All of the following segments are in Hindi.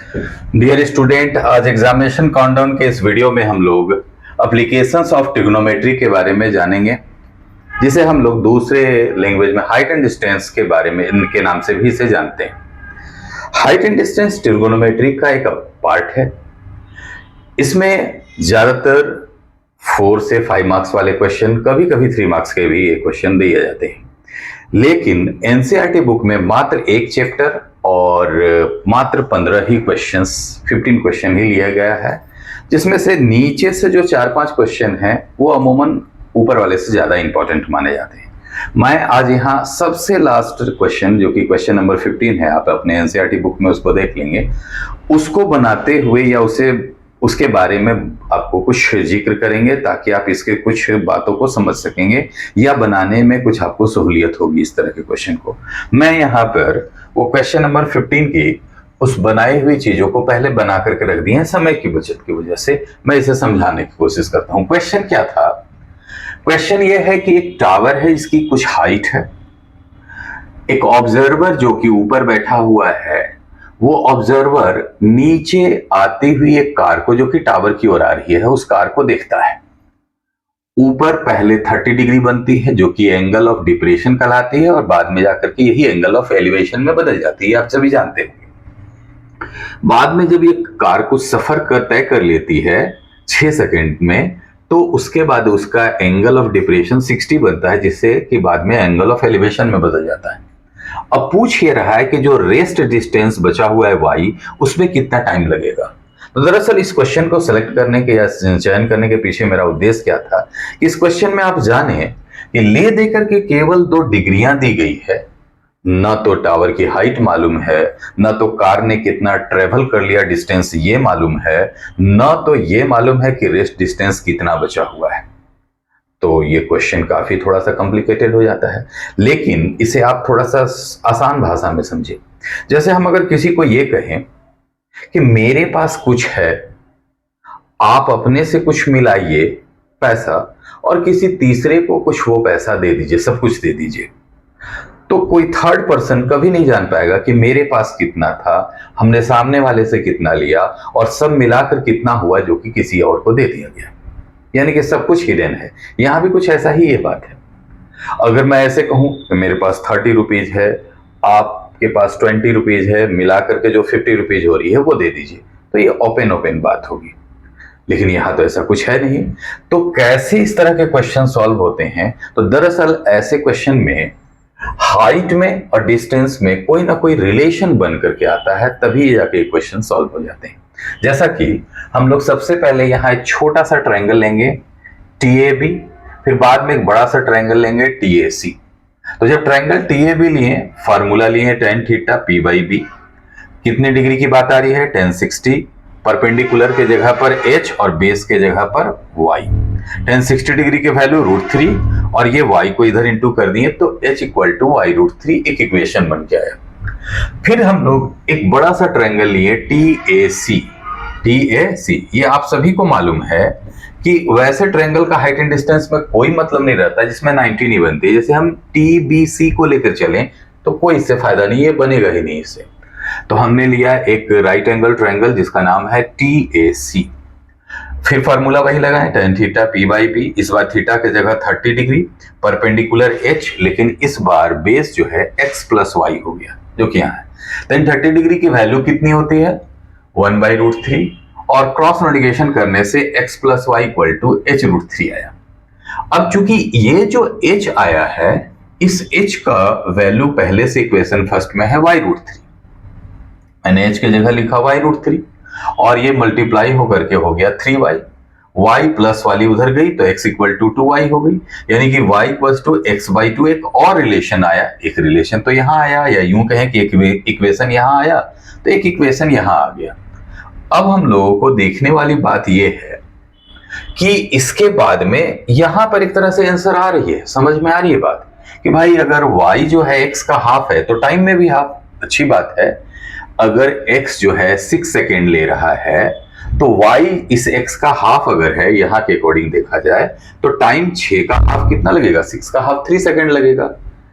डियर स्टूडेंट, आज एग्जामिनेशन काउंटडाउन के इस वीडियो में हम लोग एप्लीकेशंस ऑफ ट्रिग्नोमेट्री के बारे में जानेंगे, जिसे हम लोग दूसरे लैंग्वेज में हाइट एंड डिस्टेंस के बारे में इनके नाम से भी इसे जानते हैं। हाइट एंड डिस्टेंस ट्रिग्नोमेट्री का एक पार्ट है। इसमें ज्यादातर 4 से 5 मार्क्स वाले क्वेश्चन, कभी कभी 3 मार्क्स के भी क्वेश्चन दिए जाते हैं। लेकिन एनसीईआरटी बुक में मात्र एक चैप्टर और मात्र 15 ही क्वेश्चंस, 15 क्वेश्चन ही लिया गया है, जिसमें से नीचे से जो 4-5 क्वेश्चन हैं वो अमूमन ऊपर वाले से ज्यादा इंपॉर्टेंट माने जाते हैं। मैं आज यहाँ सबसे लास्ट क्वेश्चन, जो कि क्वेश्चन नंबर 15 है, आप अपने एनसीईआरटी बुक में उसको देख लेंगे, उसको बनाते हुए या उसके बारे में आपको कुछ जिक्र करेंगे, ताकि आप इसके कुछ बातों को समझ सकेंगे या बनाने में कुछ आपको सहूलियत होगी इस तरह के क्वेश्चन को। मैं यहाँ पर वो क्वेश्चन नंबर 15 की उस बनाई हुई चीजों को पहले बना करके रख दी है। समय की बचत की वजह से मैं इसे समझाने की कोशिश करता हूँ। क्वेश्चन क्या था? क्वेश्चन ये है कि एक टावर है, इसकी कुछ हाइट है, एक ऑब्जर्वर जो कि ऊपर बैठा हुआ है, वो ऑब्जर्वर नीचे आती हुई एक कार को, जो कि टावर की ओर आ रही है, उस कार को देखता है। ऊपर पहले 30 डिग्री बनती है, जो कि एंगल ऑफ डिप्रेशन कहलाती है, और बाद में जाकर के यही एंगल ऑफ एलिवेशन में बदल जाती है, आप सभी जानते होंगे। बाद में जब ये कार कुछ सफर तय कर लेती है 6 सेकंड में, तो उसके बाद उसका एंगल ऑफ डिप्रेशन 60 बनता है, जिससे कि बाद में एंगल ऑफ एलिवेशन में बदल जाता है। अब पूछ ये रहा है कि जो रेस्ट डिस्टेंस बचा हुआ है y, उसमें कितना टाइम लगेगा। तो दरअसल इस क्वेश्चन को सिलेक्ट करने के या चयन करने के पीछे मेरा उद्देश्य क्या था कि इस क्वेश्चन में आप जाने कि ले देकर के केवल 2 डिग्रियां दी गई है, ना तो टावर की हाइट मालूम है, ना तो कार ने कितना ट्रेवल कर लिया डिस्टेंस ये मालूम है, ना तो ये मालूम है कि रेस्ट डिस्टेंस कितना बचा हुआ है। तो ये क्वेश्चन काफी थोड़ा सा कॉम्प्लिकेटेड हो जाता है, लेकिन इसे आप थोड़ा सा आसान भाषा में समझिए। जैसे हम अगर किसी को ये कहें कि मेरे पास कुछ है, आप अपने से कुछ मिलाइए पैसा और किसी तीसरे को कुछ वो पैसा दे दीजिए, सब कुछ दे दीजिए, तो कोई थर्ड पर्सन कभी नहीं जान पाएगा कि मेरे पास कितना था, हमने सामने वाले से कितना लिया और सब मिलाकर कितना हुआ जो कि किसी और को दे दिया गया। यानी कि सब कुछ हिडन है। यहां भी कुछ ऐसा ही ये बात है। अगर मैं ऐसे कहूं कि मेरे पास 30 रुपीज है, आपके पास 20 रुपीज है, मिलाकर के जो 50 रुपीज हो रही है वो दे दीजिए, तो ये ओपन बात होगी। लेकिन यहां तो ऐसा कुछ है नहीं। तो कैसे इस तरह के क्वेश्चन सॉल्व होते हैं? तो दरअसल ऐसे क्वेश्चन में हाइट में और डिस्टेंस में कोई ना कोई रिलेशन बन करके आता है, तभी जाके क्वेश्चन सॉल्व हो जाते हैं। जैसा कि हम लोग सबसे पहले यहाँ एक छोटा सा ट्रायंगल लेंगे TAB, फिर बाद में एक बड़ा सा ट्रायंगल लेंगे TAC। तो जब ट्रायंगल TAB लिए, फार्मूला लिए tan थीटा P/B, कितने डिग्री की बात आ रही है? tan 60, परपेंडिकुलर के जगह पर H और बेस के जगह पर Y। tan 60 डिग्री के वैल्यू √3 और ये Y को इधर इंटू कर दिए, तो H = y√3 एक इक्वेशन बन के आया। फिर हम लोग एक बड़ा सा ट्रायंगल लिए TAC। ये आप सभी को मालूम है कि वैसे ट्रायंगल का हाइट एंड डिस्टेंस में कोई मतलब नहीं रहता जिसमें 90 नहीं बनती। जैसे हम TBC को लेकर चलें तो कोई इससे फायदा नहीं, ये बनेगा ही नहीं इससे। तो हमने लिया एक राइट एंगल ट्रायंगल जिसका नाम है TAC। फिर फार्मूला वही लगाएं, tan थीटा P/B। इस बार थीटा की जगह 30 डिग्री, परपेंडिकुलर H, लेकिन इस बार बेस जो है x + y हो गया, जो कि यहाँ है। देन 30 डिग्री की वैल्यू कितनी होती है? 1/√3, और क्रॉस मल्टीप्लिकेशन करने से x + y = h√3 आया। अब चूंकि ये जो h आया है, इस h का वैल्यू पहले से इक्वेशन फर्स्ट में है y√3, मैंने h की जगह लिखा y√3, और ये मल्टीप्लाई होकर के हो गया 3y। y प्लस वाली उधर गई तो x = 2y हो गई, यानी कि y = x/2। एक और रिलेशन आया, एक रिलेशन तो यहां आया, या यूं कहें कि एक इक्वेशन यहां आया तो एक इक्वेशन यहां आ गया। अब हम लोगों को देखने वाली बात यह है कि इसके बाद में यहां पर एक तरह से आंसर आ रही है, समझ में आ रही है बात कि भाई अगर y जो है x का हाफ है तो टाइम में भी हाफ। अच्छी बात है। अगर x जो है 6 सेकेंड ले रहा है, तो y इस x का हाफ अगर है, यहां के अकॉर्डिंग देखा जाए, तो टाइम 6 का हाफ कितना लगेगा? 6 का हाफ 3 सेकेंड लगेगा।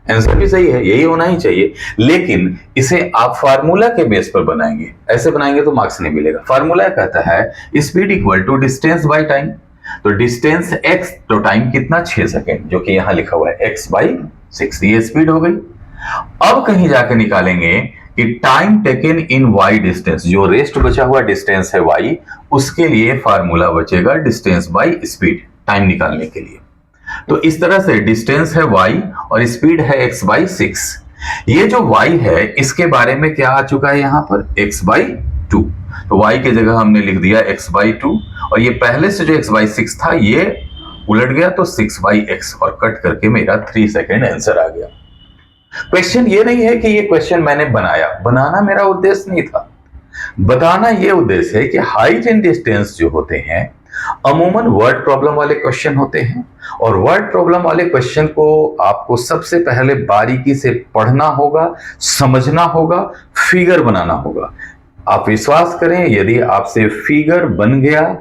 आंसर भी सही है, यही होना ही चाहिए, लेकिन इसे आप फार्मूला के बेस पर बनाएंगे। ऐसे बनाएंगे तो मार्क्स नहीं मिलेगा। फार्मूला कहता है speed equal to distance by time. तो डिस्टेंस x, तो टाइम कितना 6 सेकेंड, जो कि यहां लिखा हुआ है x बाई 6, ये स्पीड हो गई। अब कहीं जाकर निकालेंगे कि time taken in y distance, जो रेस्ट बचा हुआ डिस्टेंस है y, उसके लिए फार्मूला बचेगा डिस्टेंस बाई स्पीड, टाइम निकालने के लिए। तो इस तरह से डिस्टेंस है y और स्पीड है x बाई 6। ये जो y है इसके बारे में क्या आ चुका है यहां पर, x बाई 2। तो y की जगह हमने लिख दिया x बाई 2, और ये पहले से जो x बाई 6 था ये उलट गया तो 6 बाई x, और कट करके मेरा 3 सेकेंड आंसर आ गया। क्वेश्चन ये नहीं है कि ये क्वेश्चन मैंने बनाया, बनाना मेरा उद्देश्य नहीं था। बताना ये उद्देश्य है कि हाइट एंड डिस्टेंस जो होते हैं अमूमन वर्ड प्रॉब्लम वाले क्वेश्चन होते हैं, और वर्ड प्रॉब्लम वाले क्वेश्चन को आपको सबसे पहले बारीकी से पढ़ना होगा, समझना होगा, फिगर बनाना होगा। आप विश्वास करें, यदि आपसे फिगर बन गया,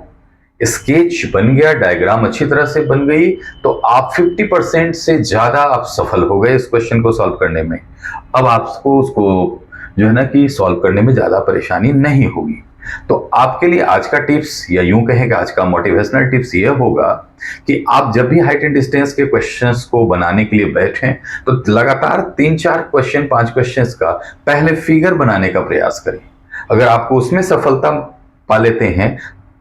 स्केच बन गया, डायग्राम अच्छी तरह से बन गई, तो आप 50% से ज्यादा आप सफल हो गए इस क्वेश्चन को सॉल्व करने में। अब आपको उसको जो है ना कि सॉल्व करने में ज्यादा परेशानी नहीं होगी। तो आपके लिए आज का टिप्स, या यूं कहें कि आज का मोटिवेशनल टिप्स ये होगा कि आप जब भी हाइट एंड डिस्टेंस के क्वेश्चंस को बनाने के लिए बैठें तो लगातार 3-4 क्वेश्चन, 5 क्वेश्चंस का पहले फिगर बनाने का प्रयास करें। अगर आपको उसमें सफलता पा लेते हैं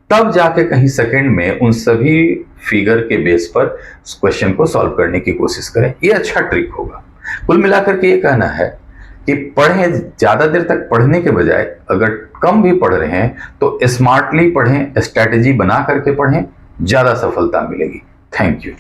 तब जाके कहीं सेकंड में उन सभी फिगर के बेस पर उस क्वेश्चन को सॉल्व करने की कोशिश करें। ये अच्छा ट्रिक होगा। कुल मिलाकर के ये कहना है कि पढ़ें, ज्यादा देर तक पढ़ने के बजाय अगर कम भी पढ़ रहे हैं तो स्मार्टली पढ़ें, स्ट्रैटेजी बना करके पढ़ें, ज्यादा सफलता मिलेगी। Thank you.